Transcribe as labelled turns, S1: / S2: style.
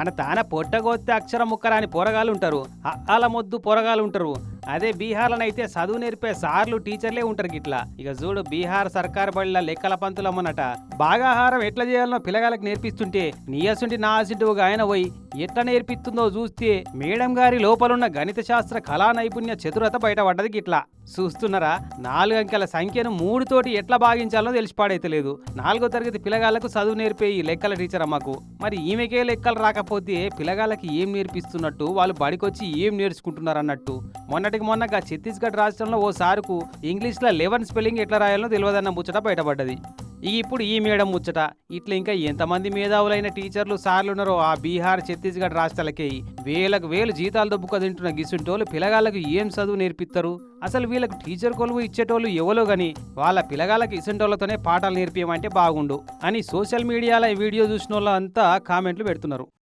S1: మన తాన పొట్టగొత్తే అక్షరం ముక్కరాని పోరగాళ్ళు ఉంటారు, అల మొద్దు పోరగాళ్ళు ఉంటారు. అదే బీహార్లోనైతే చదువు నేర్పే సార్లు టీచర్లే ఉంటారు గిట్లా. ఇక చూడు బీహార్ సర్కారు బడిల లెక్కల పంతులమ్మనట బాగా ఆహారం ఎట్లా చేయాలనో పిల్లగాళ్ళకి నేర్పిస్తుంటే నీయసుంటి నా అసింటి ఒక ఆయన పోయి ఎట్లా నేర్పిస్తుందో చూస్తే మేడం గారి లోపలున్న గణిత శాస్త్ర కళా నైపుణ్య చతురత బయటపడ్డది గిట్లా. చూస్తున్నారా, 4 అంకెల సంఖ్యను 3 తోటి ఎట్లా భాగించాలో తెలిసిపాడైతలేదు. 4వ తరగతి పిల్లగాళ్లకు చదువు నేర్పే ఈ లెక్కల టీచర్ అమ్మకు మరి ఈమెకే లెక్కలు రాకపోతే పిల్లగాళ్ళకి ఏం నేర్పిస్తున్నట్టు, వాళ్ళు బడికొచ్చి ఏం నేర్చుకుంటున్నారు అన్నట్టు. మొన్నగా ఛత్తీస్గఢ్ రాష్ట్రంలో ఓ సారుకు ఇంగ్లీష్లో 11 స్పెల్లింగ్ ఎట్లా రాయాలో తెలియదన్న ముచ్చట బయటపడ్డది. ఇప్పుడు ఈ మేడం ముచ్చట ఇట్లా ఇంకా ఎంతమంది మేధావులైన టీచర్లు సార్లున్నారో ఆ బీహార్ ఛత్తీస్గఢ్ రాష్ట్రాలకే వేలకు వేలు జీతాలు దొబ్బుక తింటున్న గిసుంటోళ్ళు పిల్లగాళ్ళకు ఏం చదువు నేర్పిస్తారు? అసలు వీళ్ళకు టీచర్ కొలువు ఇచ్చేటోళ్ళు ఎవరో గాని వాళ్ళ పిల్లగాళ్ళకి ఇసుంటోళ్లతోనే పాఠాలు నేర్పియమంటే బాగుండు అని సోషల్ మీడియాలో ఈ వీడియో చూసిన వాళ్ళంతా కామెంట్లు పెడుతున్నారు.